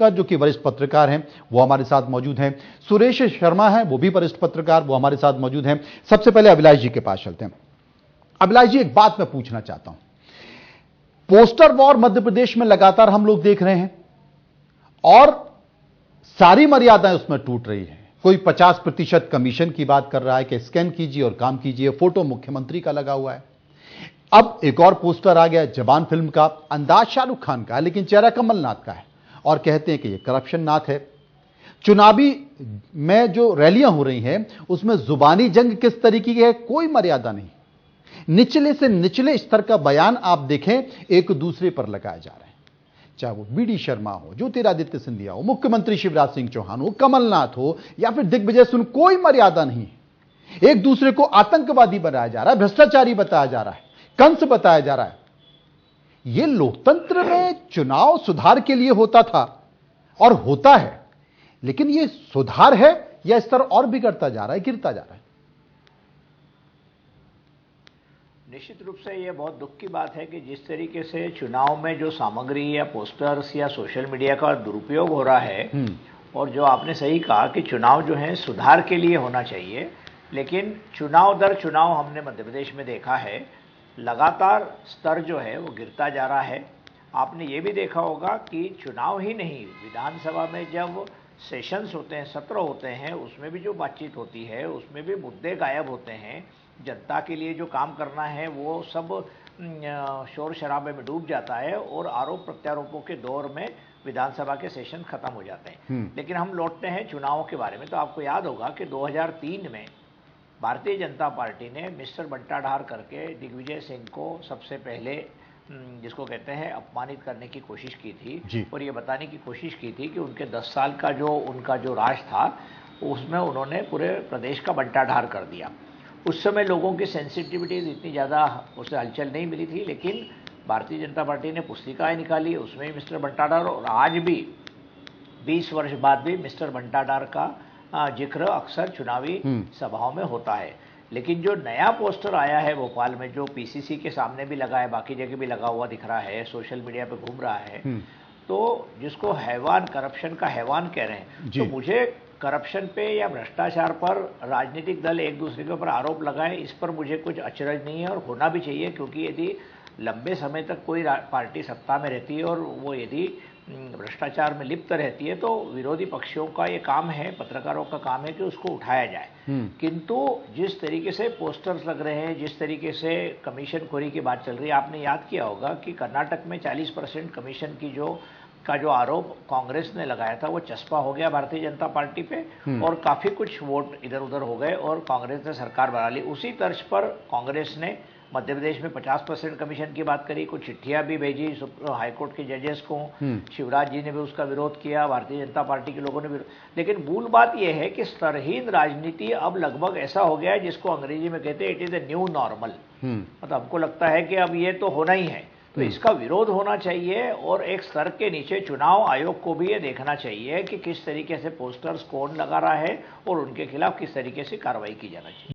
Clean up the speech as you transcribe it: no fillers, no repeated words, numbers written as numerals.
पुष्कर जो कि वरिष्ठ पत्रकार हैं, वो हमारे साथ मौजूद हैं। सुरेश शर्मा हैं, वो भी वरिष्ठ पत्रकार, वो हमारे साथ मौजूद हैं। सबसे पहले अभिलाष जी के पास चलते हैं। अभिलाष जी, एक बात मैं पूछना चाहता हूं। पोस्टर वॉर मध्य प्रदेश में लगातार हम लोग देख रहे हैं और सारी मर्यादाएं उसमें टूट रही हैं। कोई 50% कमीशन की बात कर रहा है कि स्कैन कीजिए और काम कीजिए। फोटो मुख्यमंत्री का लगा हुआ है। अब एक और पोस्टर आ गया जवान फिल्म का, अंदाज शाहरुख खान का है लेकिन चेहरा कमलनाथ का है, और कहते हैं कि यह करप्शन नाथ है। चुनावी में जो रैलियां हो रही हैं उसमें जुबानी जंग किस तरीके की है, कोई मर्यादा नहीं। निचले से निचले स्तर का बयान आप देखें एक दूसरे पर लगाए जा रहे हैं, चाहे वो बीडी शर्मा हो, ज्योतिरादित्य सिंधिया हो, मुख्यमंत्री शिवराज सिंह चौहान हो, कमलनाथ हो या फिर दिग्विजय सिंह, कोई मर्यादा नहीं है। एक दूसरे को आतंकवादी बनाया जा रहा है, भ्रष्टाचारी बताया जा रहा है, कंस बताया जा रहा है। यह लोकतंत्र में चुनाव सुधार के लिए होता था और होता है, लेकिन यह सुधार है या स्तर और बिगड़ता जा रहा है, गिरता जा रहा है? निश्चित रूप से यह बहुत दुख की बात है कि जिस तरीके से चुनाव में जो सामग्री या पोस्टर्स या सोशल मीडिया का दुरुपयोग हो रहा है, और जो आपने सही कहा कि चुनाव जो है सुधार के लिए होना चाहिए, लेकिन चुनाव दर चुनाव हमने मध्य प्रदेश में देखा है लगातार स्तर जो है वो गिरता जा रहा है। आपने ये भी देखा होगा कि चुनाव ही नहीं, विधानसभा में जब सेशंस होते हैं, सत्र होते हैं, उसमें भी जो बातचीत होती है उसमें भी मुद्दे गायब होते हैं। जनता के लिए जो काम करना है वो सब शोर शराबे में डूब जाता है और आरोप प्रत्यारोपों के दौर में विधानसभा के सेशन खत्म हो जाते हैं। लेकिन हम लौटते हैं चुनावों के बारे में, तो आपको याद होगा कि 2003 में भारतीय जनता पार्टी ने मिस्टर बंटाढार करके दिग्विजय सिंह को सबसे पहले जिसको कहते हैं अपमानित करने की कोशिश की थी, और ये बताने की कोशिश की थी कि उनके 10 साल का जो उनका जो राज था उसमें उन्होंने पूरे प्रदेश का बंटाढार कर दिया। उस समय लोगों की सेंसिटिविटीज इतनी ज़्यादा उससे हलचल नहीं मिली थी, लेकिन भारतीय जनता पार्टी ने पुस्तिकाएं निकाली, उसमें मिस्टर बंटाढार, और आज भी 20 वर्ष बाद भी मिस्टर बंटाढार का जिक्र अक्सर चुनावी सभाओं में होता है। लेकिन जो नया पोस्टर आया है भोपाल में, जो पीसीसी के सामने भी लगा है, बाकी जगह भी लगा हुआ दिख रहा है, सोशल मीडिया पे घूम रहा है, तो जिसको हैवान, करप्शन का हैवान कह रहे हैं, तो मुझे करप्शन पे या भ्रष्टाचार पर राजनीतिक दल एक दूसरे के ऊपर आरोप लगाएं, इस पर मुझे कुछ अचरज नहीं है और होना भी चाहिए, क्योंकि यदि लंबे समय तक कोई पार्टी सत्ता में रहती है और वो यदि भ्रष्टाचार में लिप्त रहती है तो विरोधी पक्षों का ये काम है, पत्रकारों का काम है कि उसको उठाया जाए। किंतु जिस तरीके से पोस्टर्स लग रहे हैं, जिस तरीके से कमीशन खोरी की बात चल रही है, आपने याद किया होगा कि कर्नाटक में 40% कमीशन की जो आरोप कांग्रेस ने लगाया था वो चस्पा हो गया भारतीय जनता पार्टी पे, और काफी कुछ वोट इधर उधर हो गए और कांग्रेस ने सरकार बना ली। उसी तर्ज पर कांग्रेस ने मध्य प्रदेश में 50% कमीशन की बात करी, कुछ चिट्ठियां भी भेजी हाईकोर्ट के जजेस को, शिवराज जी ने भी उसका विरोध किया, भारतीय जनता पार्टी के लोगों ने भी। लेकिन मूल बात यह है कि स्तरहीन राजनीति अब लगभग ऐसा हो गया है जिसको अंग्रेजी में कहते हैं it is the new normal. मतलब हमको लगता है कि अब ये तो होना ही है, तो इसका विरोध होना चाहिए और एक स्तर के नीचे चुनाव आयोग को भी ये देखना चाहिए कि किस तरीके से पोस्टर्स कौन लगा रहा है और उनके खिलाफ किस तरीके से कार्रवाई की जाना चाहिए।